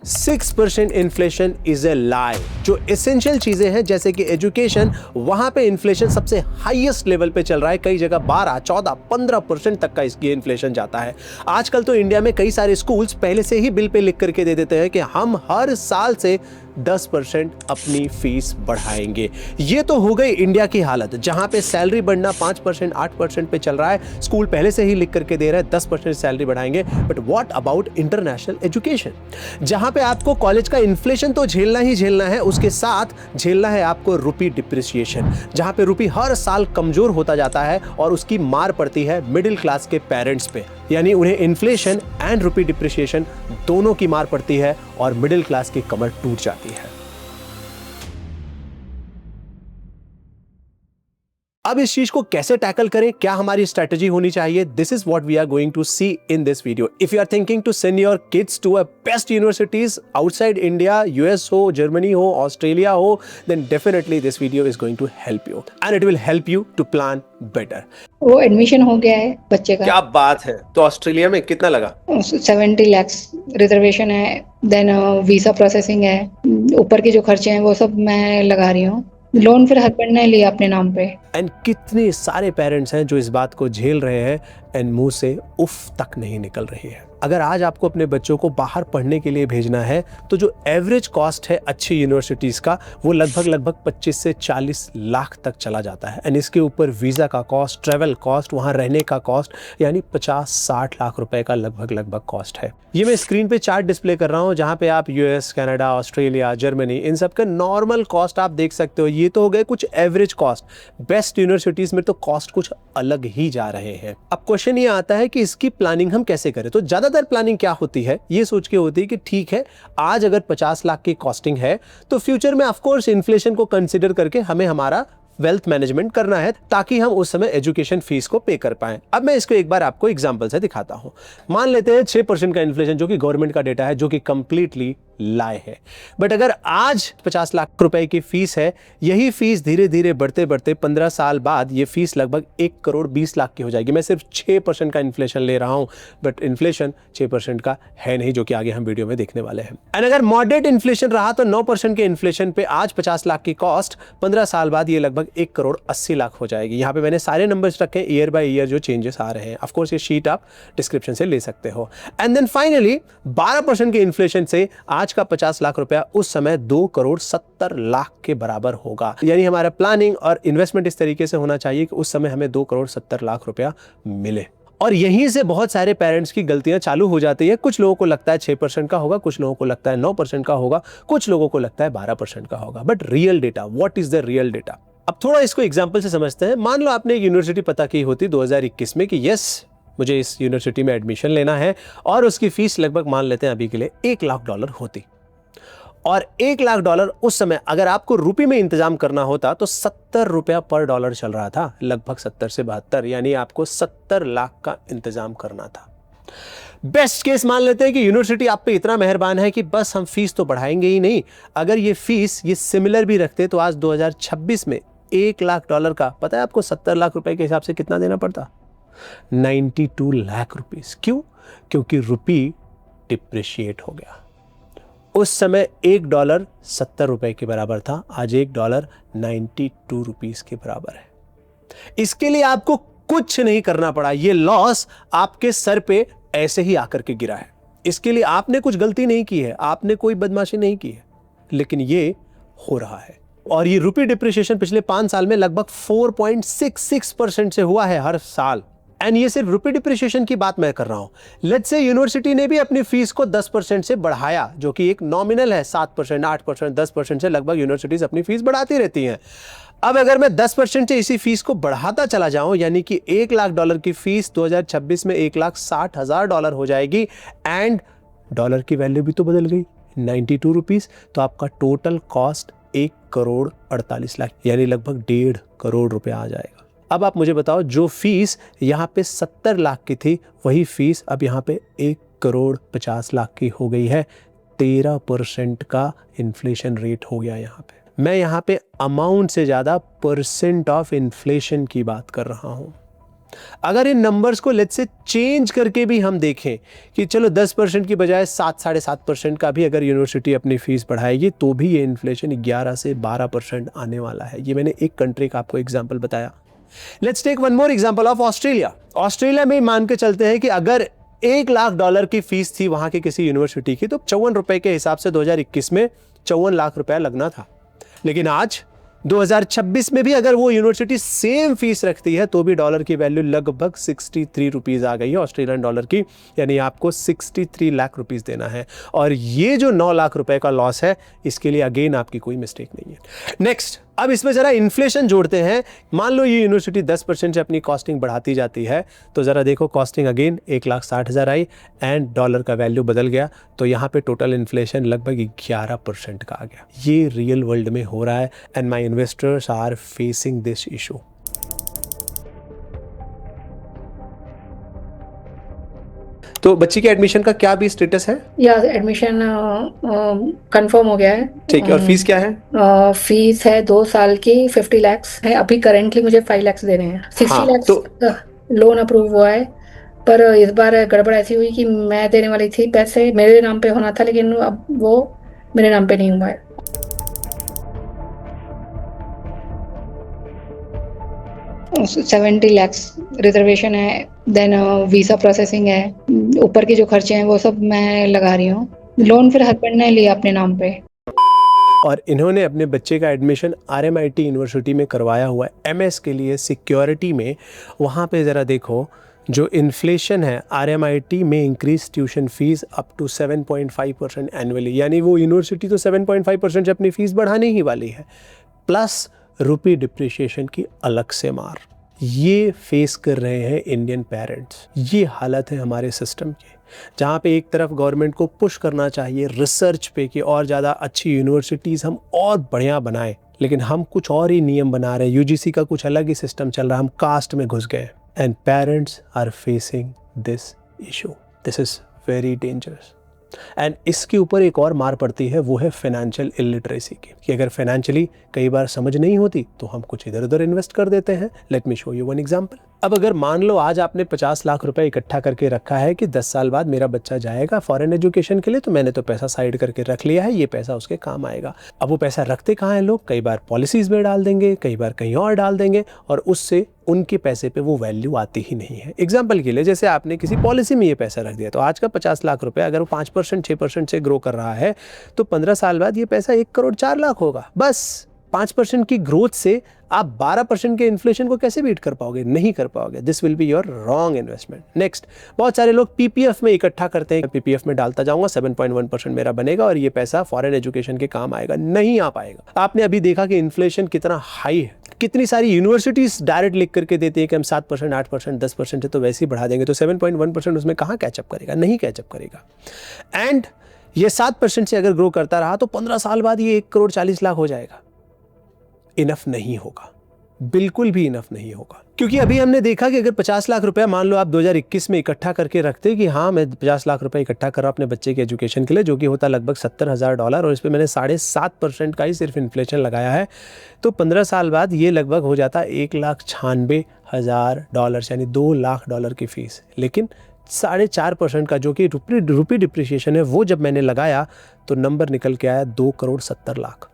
6% inflation is a लाई। जो essential चीजें हैं जैसे कि एजुकेशन, वहां पे इन्फ्लेशन सबसे हाईएस्ट लेवल पे चल रहा है। कई जगह 12, 14, 15% तक का इसकी इन्फ्लेशन जाता है। आजकल तो इंडिया में कई सारे स्कूल्स पहले से ही बिल पे लिख करके दे देते हैं कि हम हर साल से 10% अपनी फीस बढ़ाएंगे। ये तो हो गई इंडिया की हालत, जहां पे सैलरी बढ़ना 5%, 8% पे चल रहा है। स्कूल पहले से ही लिख करके दे रहा है 10% सैलरी बढ़ाएंगे। But what about international education, जहां पे आपको कॉलेज का इन्फ्लेशन तो झेलना ही झेलना है, उसके साथ झेलना है आपको रुपी डिप्रिसिएशन, जहां पे रुपी हर साल कमजोर होता जाता है और उसकी मार पड़ती है मिडिल क्लास के पेरेंट्स पे। यानी उन्हें इन्फ्लेशन एंड रुपी डिप्रिसिएशन दोनों की मार पड़ती है और मिडिल क्लास की कमर टूट जाती है। अब इस चीज को कैसे टैकल करें, क्या हमारी स्ट्रेटजी होनी चाहिए, this is what we are going to see in this video. If you are thinking to send your kids to a best universities outside India, US हो, जर्मनी हो, ऑस्ट्रेलिया हो, then definitely this video is going to help you and it will help you to plan better. वो admission हो गया है बच्चे का। क्या बात है। तो ऑस्ट्रेलिया में कितना लगा? 70 लाख रिजर्वेशन है, देन वीजा प्रोसेसिंग है, ऊपर के जो खर्चे हैं वो सब मैं लगा रही हूँ। लोन फिर हस्बैंड ने लिया अपने नाम पे। एंड कितने सारे पेरेंट्स हैं जो इस बात को झेल रहे हैं एंड मुंह से उफ तक नहीं निकल रही है। अगर आज आपको अपने बच्चों को बाहर पढ़ने के लिए भेजना है तो जो एवरेज कॉस्ट है अच्छी यूनिवर्सिटीज का, वो लगभग 25 से 40 लाख तक चला जाता है। एंड इसके ऊपर वीजा का कॉस्ट, ट्रेवल कॉस्ट, वहां रहने का कॉस्ट, यानी 50-60 लाख रुपए का लगभग कॉस्ट है। ये मैं स्क्रीन पे चार्ट डिस्प्ले कर रहा हूँ जहां पे आप यूएस, कनाडा, ऑस्ट्रेलिया, जर्मनी, इन सब का नॉर्मल कॉस्ट आप देख सकते हो। ये तो हो गए कुछ एवरेज कॉस्ट। बेस्ट यूनिवर्सिटीज में तो कॉस्ट कुछ अलग ही जा रहे हैं। अब क्वेश्चन ये आता है कि इसकी प्लानिंग हम कैसे करें। तो ज्यादातर प्लानिंग क्या होती है, ये सोच के होती है कि ठीक है, आज अगर 50 लाख की कॉस्टिंग है तो फ्यूचर में ऑफ कोर्स इन्फ्लेशन को कंसीडर करके हमें हमारा वेल्थ मैनेजमेंट करना है ताकि हम उस समय एजुकेशन फीस को पे कर पाएं। अब मैं इसको एक बार आपको एग्जांपल से दिखाता हूं। मान लेते हैं 6% का इन्फ्लेशन, जो कि गवर्नमेंट का डेटा है, जो कि कंप्लीटली लाए है। बट अगर आज 50 लाख रुपए की फीस है, यही फीस धीरे धीरे बढ़ते बढ़ते 15 साल बाद ये फीस लगभग 1 करोड़ 20 लाख की हो जाएगी। मैं सिर्फ 6% का इन्फ्लेशन ले रहा हूं, बट इन्फ्लेशन 6% का है नहीं, जो कि आगे हम वीडियो में देखने वाले हैं। एंड अगर मॉडरेट इन्फ्लेशन रहा तो 9% के इन्फ्लेशन पे आज 50 लाख की कॉस्ट 15 साल बाद ये लगभग 1 करोड़ 80 लाख हो जाएगी। यहाँ पे मैंने सारे नंबर्स रखे ईयर बाय ईयर जो चेंजेस आ रहे हैं। ऑफ कोर्स ये शीट आप डिस्क्रिप्शन से ले सकते हो। एंड देन फाइनली 12% के इन्फ्लेशन से आज का 50 लाख रुपया उस समय 2 करोड़ 70 लाख के बराबर होगा। यानी हमारा प्लानिंग और इन्वेस्टमेंट इस तरीके से होना चाहिए कि उस समय हमें 2 करोड़ 70 लाख रुपया मिले। और यहीं से बहुत सारे पेरेंट्स की गलतियां चालू हो जाती है। कुछ लोगों को लगता है 6% का होगा, कुछ लोगों को लगता है 9% का होगा, कुछ लोगों को लगता है 12% का होगा। But real data, what is the real data? अब थोड़ा इसको एग्जाम्पल से समझते हैं। मान लो आपने एक यूनिवर्सिटी पता की होती 2021 में कि यस, मुझे इस यूनिवर्सिटी में एडमिशन लेना है, और उसकी फीस लगभग मान लेते हैं अभी के लिए $1 लाख होती। और $1 लाख उस समय अगर आपको रुपए में इंतजाम करना होता तो 70 रुपया पर डॉलर चल रहा था, लगभग 70 से 72, यानी आपको 70 लाख का इंतजाम करना था। बेस्ट केस मान लेते हैं कि यूनिवर्सिटी आप पे इतना मेहरबान है कि बस हम फीस तो बढ़ाएंगे ही नहीं, अगर ये फीस ये सिमिलर भी रखते तो आज 2026 में $1 लाख का, पता है आपको 70 लाख रुपए के हिसाब से कितना देना पड़ता? 92 लाख रुपीस। क्यों? क्योंकि रुपी डिप्रिशिएट हो गया। उस समय $1 70 रुपए के बराबर था, आज $1 92 रुपीस के बराबर है। इसके लिए आपको कुछ नहीं करना पड़ा, ये लॉस आपके सर पे ऐसे ही आकर के गिरा है। इसके लिए आपने कुछ गलती नहीं की है, आपने कोई बदमाशी नहीं की है, लेकिन ये हो रहा है। और ये रुपी डिप्रिसिएशन पिछले 5 साल में लगभग 4.66% से हुआ है हर साल। एंड ये सिर्फ रुपी डिप्रिसिएशन की बात मैं कर रहा हूं। लेट्स से यूनिवर्सिटी ने भी अपनी फीस को 10% से बढ़ाया, जो कि एक नॉमिनल है। 7%, 8%, 10% से लगभग यूनिवर्सिटीज अपनी फीस बढ़ाती रहती हैं। अब अगर मैं 10% से इसी फीस को बढ़ाता चला जाऊं, यानी कि $1 लाख की फीस 2026 में $1,60,000 हो जाएगी। एंड डॉलर की वैल्यू भी तो बदल गई, 92 रुपीस। तो आपका टोटल कॉस्ट 1 करोड़ 48 लाख, यानी लगभग 1.5 करोड़ रुपया आ जाएगा। अब आप मुझे बताओ, जो फीस यहाँ पे 70 लाख की थी, वही फीस अब यहाँ पे 1 करोड़ 50 लाख की हो गई है। 13% का इन्फ्लेशन रेट हो गया यहाँ पे। मैं यहाँ पे अमाउंट से ज्यादा परसेंट ऑफ इन्फ्लेशन की बात कर रहा हूँ। अगर इन नंबर्स को लेट्स से चेंज करके भी हम देखें कि चलो 10% की बजाय 7-7.5% का भी अगर यूनिवर्सिटी अपनी फीस बढ़ाएगी तो भी ये इन्फ्लेशन 11 से 12% आने वाला है। ये मैंने एक कंट्री का आपको एग्जाम्पल बताया। Let's take one more example of Australia. Australia में मान के चलते हैं कि अगर $1 लाख की फीस थी वहां की किसी यूनिवर्सिटी की तो ₹54 के हिसाब से 2021 में ₹54 लाख लगना था। लेकिन आज 2026 में भी अगर वो यूनिवर्सिटी सेम फीस रखती है तो भी डॉलर की वैल्यू लगभग 63 रुपीज आ गई है ऑस्ट्रेलियन डॉलर की, यानी आपको 63 लाख रुपीस देना है। और ये जो 9 लाख रुपए का लॉस है इसके लिए अगेन आपकी कोई मिस्टेक नहीं है। नेक्स्ट, अब इसमें जरा इन्फ्लेशन जोड़ते हैं। मान लो ये यूनिवर्सिटी 10% से अपनी कॉस्टिंग बढ़ाती जाती है तो जरा देखो costing again 1,60,000 I and dollar का वैल्यू बदल गया तो यहाँ पे टोटल इन्फ्लेशन लगभग 11% का आ गया। ये रियल वर्ल्ड में हो रहा है and my investors are facing this issue. तो बच्ची के एडमिशन का क्या भी स्टेटस है? या एडमिशन कंफर्म हो गया है। ठीक है, और फीस क्या है? फीस है 2 साल की 50 लाख है। अभी करेंटली मुझे 5 लाख देने हैं। 60 लाख तो लोन अप्रूव हुआ है, पर इस बार गड़बड़ ऐसी हुई कि मैं देने वाली थी पैसे, मेरे नाम पे होना था लेकिन अब वो मेरे नाम पे नहीं हुआ है। 70 लाख रिजर्वेशन है, देन वीज़ा प्रोसेसिंग है, ऊपर के जो खर्चे हैं वो सब मैं लगा रही हूँ। लोन फिर हस्बैंड ने लिया अपने नाम पे। और इन्होंने अपने बच्चे का एडमिशन RMIT यूनिवर्सिटी में करवाया हुआ है MS के लिए सिक्योरिटी में। वहाँ पे ज़रा देखो जो इन्फ्लेशन है RMIT में increase tuition fees up to 7.5% annually, यानी वो यूनिवर्सिटी तो 7.5% से अपनी फीस बढ़ाने ही वाली है, प्लस रुपी डिप्रिशिएशन की अलग से मार। ये फेस कर रहे हैं इंडियन पेरेंट्स। ये हालत है हमारे सिस्टम की, जहाँ पे एक तरफ गवर्नमेंट को पुश करना चाहिए रिसर्च पे कि और ज़्यादा अच्छी यूनिवर्सिटीज़ हम और बढ़िया बनाएं, लेकिन हम कुछ और ही नियम बना रहे हैं। UGC का कुछ अलग ही सिस्टम चल रहा है, हम कास्ट में घुस गए and parents are facing this issue. This is very dangerous and इसके ऊपर एक और मार पड़ती है, वो है फाइनेंशियल इलिटरेसी की, कि अगर फाइनेंशियली कई बार समझ नहीं होती तो हम कुछ इधर उधर इन्वेस्ट कर देते हैं। Let me show you one example. अब अगर मान लो आज आपने 50 लाख रुपए इकट्ठा करके रखा है कि 10 साल बाद मेरा बच्चा जाएगा फॉरेन एजुकेशन के लिए, तो मैंने तो पैसा साइड करके रख लिया है, ये पैसा उसके काम आएगा। अब वो पैसा रखते कहाँ हैं लोग? कई बार पॉलिसीज में डाल देंगे, कई बार कहीं और डाल देंगे और उससे उनके पैसे पे वो वैल्यू आती ही नहीं है। एग्जाम्पल के लिए जैसे आपने किसी पॉलिसी में ये पैसा रख दिया तो आज का 50 लाख रुपए अगर वो 5% 6% से ग्रो कर रहा है तो 15 साल बाद ये पैसा 1 करोड़ 4 लाख होगा। बस 5% की ग्रोथ से आप 12% के इन्फ्लेशन को कैसे बीट कर पाओगे? नहीं कर पाओगे। This will be your wrong investment. Next, बहुत सारे लोग PPF में इकट्ठा करते हैं, PPF में डालता जाऊंगा 7.1% मेरा बनेगा और ये पैसा फॉरेन एजुकेशन के काम आएगा। नहीं आ पाएगा। आपने अभी देखा कि इन्फ्लेशन कितना हाई है, कितनी सारी यूनिवर्सिटीज डायरेक्ट लिख करके देती है कि हम 7%, 8%, 10% है तो वैसे ही बढ़ा देंगे, तो 7.1% उसमें कहाँ कैचअप करेगा? नहीं कैचअप करेगा। एंड ये 7% से अगर ग्रो करता रहा तो 15 साल बाद ये 1 करोड़ 40 लाख हो जाएगा। इनफ नहीं होगा, बिल्कुल भी इनफ नहीं होगा, क्योंकि अभी हमने देखा कि अगर 50 लाख रुपया मान लो आप 2021 में इकट्ठा करके रखते कि हाँ मैं 50 लाख रुपए इकट्ठा कर रहा हूँ अपने बच्चे के एजुकेशन के लिए, जो कि होता लगभग $70,000 और इस पर मैंने 7.5% का ही सिर्फ इन्फ्लेशन लगाया है, तो 15 साल बाद ये लगभग हो जाता $1,96,000, यानी $2 लाख की फीस। लेकिन 4.5% का जो कि रुपी डिप्रिशिएशन है वो जब मैंने लगाया तो नंबर निकल के आया 2 करोड़ 70 लाख,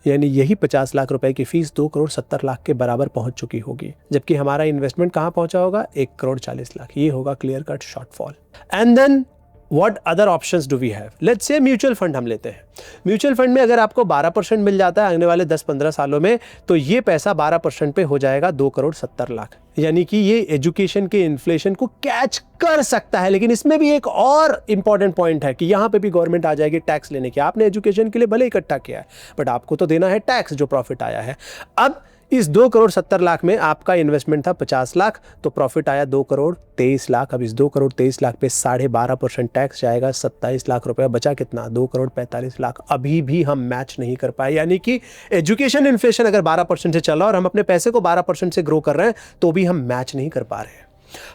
यानी यही 50 लाख रुपए की फीस 2 करोड़ 70 लाख के बराबर पहुंच चुकी होगी, जबकि हमारा इन्वेस्टमेंट कहां पहुंचा होगा? 1 करोड़ 40 लाख। ये होगा clear cut shortfall. And then what other options do we have? Let's say mutual fund हम लेते हैं। म्यूचुअल फंड में अगर आपको 12% मिल जाता है आने वाले 10-15 सालों में, तो ये पैसा 12% पे हो जाएगा 2 करोड़ 70 लाख, यानी कि ये एजुकेशन के इन्फ्लेशन को कैच कर सकता है। लेकिन इसमें भी एक और इंपॉर्टेंट पॉइंट है कि यहाँ पे भी गवर्नमेंट आ जाएगी टैक्स लेने की। आपने एजुकेशन के लिए भले इकट्ठा किया है बट आपको तो देना है टैक्स जो प्रॉफिट आया है। अब इस 2 करोड़ 70 लाख में आपका इन्वेस्टमेंट था 50 लाख, तो प्रॉफिट आया 2 करोड़ 23 लाख। अब इस 2 करोड़ 23 लाख पे 12.5% टैक्स जाएगा, 27 लाख रुपए। बचा कितना? 2 करोड़ 45 लाख। अभी भी हम मैच नहीं कर पाए, यानी कि एजुकेशन इन्फ्लेशन अगर 12% से चल रहा है और हम अपने पैसे को 12% से ग्रो कर रहे हैं तो भी हम मैच नहीं कर पा रहे हैं।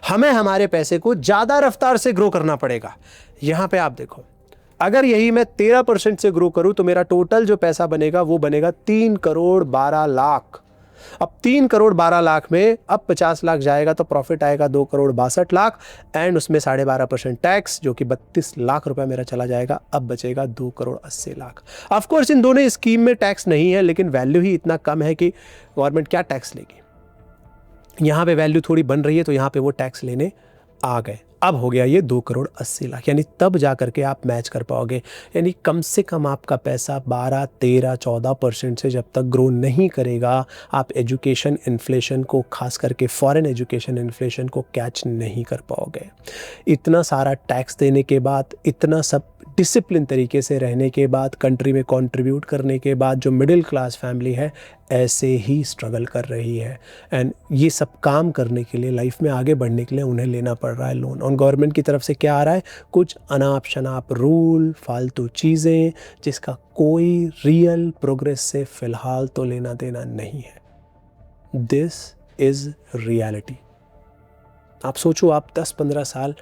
हमें हमारे पैसे को ज्यादा रफ्तार से ग्रो करना पड़ेगा। यहां पे आप देखो, अगर यही मैं 13% से ग्रो करूं तो मेरा टोटल जो पैसा बनेगा वो बनेगा 3 करोड़ 12 लाख। अब 3 करोड़ 12 लाख में अब 50 लाख जाएगा तो प्रॉफिट आएगा 2 करोड़ 62 लाख एंड उसमें 12.5% टैक्स, जो कि 32 लाख रुपए मेरा चला जाएगा। अब बचेगा 2 crore 80 lakh. Of course in दोनों स्कीम में टैक्स नहीं है, लेकिन वैल्यू ही इतना कम है कि गवर्नमेंट क्या टैक्स लेगी। यहाँ पे वैल्यू थोड़ी बन रही है तो यहाँ पे वो टैक्स लेने आ गए। अब हो गया ये 2 करोड़ 80 लाख, यानी तब जा करके आप मैच कर पाओगे। यानी कम से कम आपका पैसा 12, 13, 14% से जब तक ग्रो नहीं करेगा, आप एजुकेशन इन्फ्लेशन को, खास करके फॉरेन एजुकेशन इन्फ्लेशन को कैच नहीं कर पाओगे। इतना सारा टैक्स देने के बाद, इतना सब डिसिप्लिन तरीके से रहने के बाद, कंट्री में कंट्रीब्यूट करने के बाद, जो मिडिल क्लास फैमिली है ऐसे ही स्ट्रगल कर रही है। एंड ये सब काम करने के लिए, लाइफ में आगे बढ़ने के लिए उन्हें लेना पड़ रहा है लोन। और गवर्नमेंट की तरफ से क्या आ रहा है? कुछ अनाप शनाप रूल, फालतू चीज़ें, जिसका कोई रियल प्रोग्रेस से फ़िलहाल तो लेना देना नहीं है। This is reality. आप सोचो, आप 10-15 साल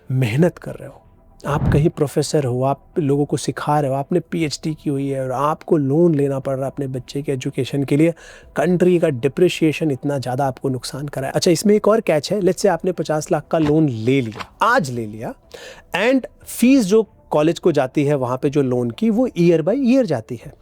मेहनत कर रहे हो, आप कहीं प्रोफेसर हो, आप लोगों को सिखा रहे हो, आपने पीएचडी की हुई है और आपको लोन लेना पड़ रहा है अपने बच्चे के एजुकेशन के लिए। कंट्री का डिप्रिशिएशन इतना ज़्यादा आपको नुकसान करा है। अच्छा, इसमें एक और कैच है। लेट्स से आपने 50 लाख का लोन ले लिया, आज ले लिया, एंड फीस जो कॉलेज को जाती है वहाँ पे जो लोन की, वो ईयर बाय ईयर जाती है।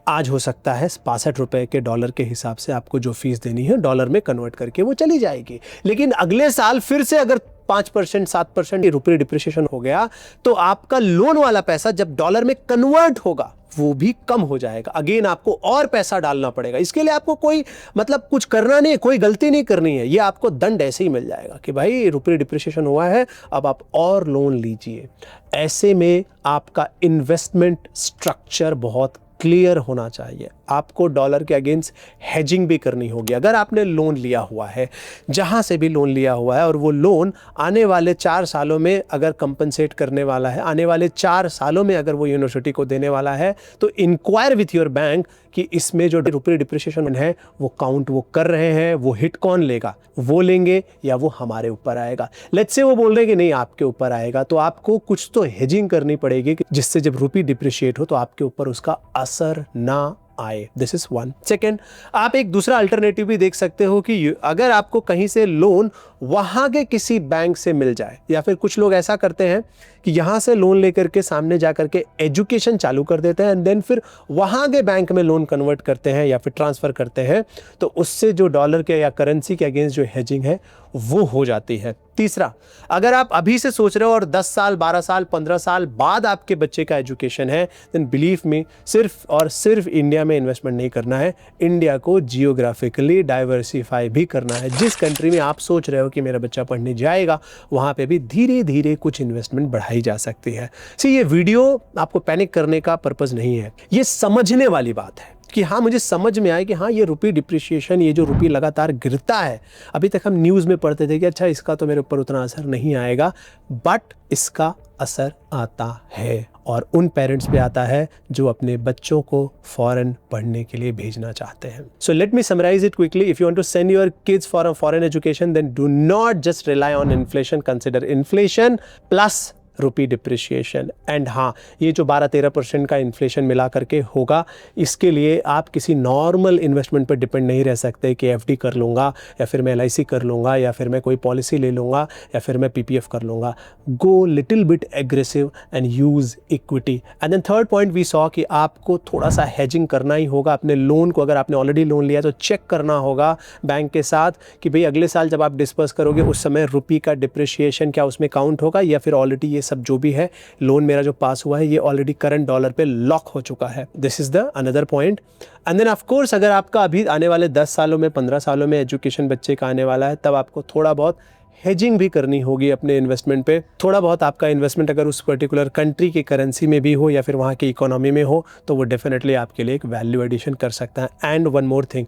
आज हो सकता है 65 रुपए के डॉलर के हिसाब से आपको जो फीस देनी है डॉलर में कन्वर्ट करके वो चली जाएगी। लेकिन अगले साल फिर से अगर 5%, 7% रुपये डिप्रिसिएशन हो गया तो आपका लोन वाला पैसा जब डॉलर में कन्वर्ट होगा वो भी कम हो जाएगा। अगेन आपको और पैसा डालना पड़ेगा। इसके लिए आपको कोई मतलब कुछ करना नहीं है, कोई गलती नहीं करनी है। ये आपको दंड ऐसे ही मिल जाएगा कि भाई रुपये डिप्रिसिएशन हुआ है, अब आप और लोन लीजिए। ऐसे में आपका इन्वेस्टमेंट स्ट्रक्चर बहुत क्लियर होना चाहिए। आपको डॉलर के अगेंस्ट हेजिंग भी करनी होगी। अगर आपने लोन लिया हुआ है, जहां से भी लोन लिया हुआ है, और वो लोन आने वाले 4 सालों में अगर कंपनसेट करने वाला है, आने वाले 4 सालों में अगर वो यूनिवर्सिटी को देने वाला है, तो इंक्वायर विथ योर बैंक कि इसमें जो रुपये डिप्रिसिएशन है वो काउंट वो कर रहे हैं, वो हिट कौन लेगा, वो लेंगे या वो हमारे ऊपर आएगा। लेट्स से वो बोल रहे हैं कि नहीं आपके ऊपर आएगा, तो आपको कुछ तो हेजिंग करनी पड़ेगी जिससे जब रुपये डिप्रिशिएट हो तो आपके ऊपर उसका असर ना आए। This is one. सेकेंड, आप एक दूसरा अल्टरनेटिव भी देख सकते हो कि अगर आपको कहीं से लोन वहां के किसी बैंक से मिल जाए, या फिर कुछ लोग ऐसा करते हैं कि यहां से लोन लेकर के सामने जाकर के एजुकेशन चालू कर देते हैं एंड देन फिर वहां के बैंक में लोन कन्वर्ट करते हैं या फिर ट्रांसफर करते हैं, तो उससे जो डॉलर के या करेंसी के अगेंस्ट जो हेजिंग है वो हो जाती है। तीसरा, अगर आप अभी से सोच रहे हो और 10 साल 12 साल 15 साल बाद आपके बच्चे का एजुकेशन है, देन बिलीव मी, सिर्फ और सिर्फ इंडिया में इन्वेस्टमेंट नहीं करना है, इंडिया को जियोग्राफिकली डाइवर्सिफाई भी करना है। जिस कंट्री में आप सोच रहे हो कि मेरा बच्चा पढ़ने जाएगा, वहाँ पे भी धीरे धीरे कुछ इन्वेस्टमेंट बढ़ाई जा सकती है। ये वीडियो आपको पैनिक करने का पर्पज़ नहीं है, ये समझने वाली बात है कि हाँ, मुझे समझ में आए कि हाँ, ये रुपये डिप्रिशिएशन, ये जो रुपये लगातार गिरता है, अभी तक हम न्यूज़ में पढ़ते थे कि अच्छा इसका तो मेरे ऊपर उतना असर नहीं आएगा, बट इसका असर आता है और उन पेरेंट्स पे आता है जो अपने बच्चों को फॉरेन पढ़ने के लिए भेजना चाहते हैं। So let me summarize it quickly. If you want to send your kids for a foreign education, then do not just rely on inflation, consider inflation plus rupee depreciation. And हाँ, ये जो 12-13% का इन्फ्लेशन मिला करके होगा, इसके लिए आप किसी नॉर्मल इन्वेस्टमेंट पर डिपेंड नहीं रह सकते कि एफडी कर लूँगा या फिर मैं LIC कर लूँगा या फिर मैं कोई पॉलिसी ले लूँगा या फिर मैं PPF कर लूँगा। Go little bit aggressive and use equity. And then third point we saw कि आपको थोड़ा सा हेजिंग करना ही होगा अपने लोन को। अगर आपने ऑलरेडी लोन लिया तो चेक करना होगा बैंक के साथ कि भाई अगले साल जब आप डिस्पर्स करोगे उस समय रुपये का डिप्रिशिएशन क्या उसमें काउंट होगा, या फिर ऑलरेडी ये सब जो भी है लोन मेरा जो पास हुआ है ये ऑलरेडी करंट डॉलर पे लॉक हो चुका है। This is the another point. And then of course अगर आपका अभी आने वाले 10 सालों में 15 सालों में एजुकेशन बच्चे का आने वाला है, तब आपको थोड़ा बहुत हेजिंग भी करनी होगी अपने इन्वेस्टमेंट पे। थोड़ा बहुत आपका इन्वेस्टमेंट अगर उस पर्टिकुलर कंट्री की करेंसी में भी हो या फिर वहाँ की इकोनॉमी में हो तो वो डेफिनेटली आपके लिए एक वैल्यू एडिशन कर सकता है। एंड वन मोर थिंग,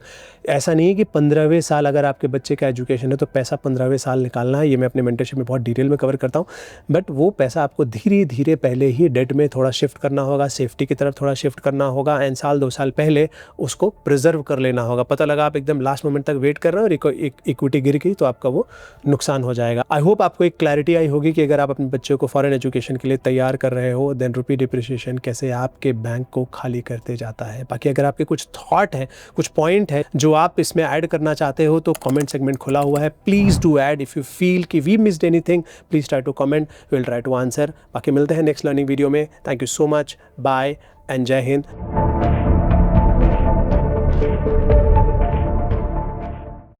ऐसा नहीं है कि 15वें साल अगर आपके बच्चे का एजुकेशन है तो पैसा 15वें साल निकालना है। ये मैं अपने मेंटरशिप में बहुत डिटेल में कवर करता हूँ, बट वो पैसा आपको धीरे धीरे पहले ही डेट में थोड़ा शिफ्ट करना होगा, सेफ्टी की तरफ थोड़ा शिफ्ट करना होगा, एंड साल 2 साल पहले उसको प्रिजर्व कर लेना होगा। पता लगा आप एकदम लास्ट मोमेंट तक वेट कर रहे हो और इक्विटी गिर गई तो आपका वो नुकसान हो जाएगा। आई होप आपको एक क्लैरिटी आई होगी कि अगर आप अपने बच्चों को फॉरेन एजुकेशन के लिए तैयार कर रहे हो देन रुपी डिप्रिसिएशन कैसे आपके बैंक को खाली करते जाता है। बाकी अगर आपके कुछ थॉट है, कुछ पॉइंट है जो आप इसमें ऐड करना चाहते हो तो कमेंट सेगमेंट खुला हुआ है, please do add. If you feel कि we missed anything please try to comment, will try to answer. बाकी मिलते हैं नेक्स्ट लर्निंग वीडियो में। Thank you so much, bye and जय हिंद।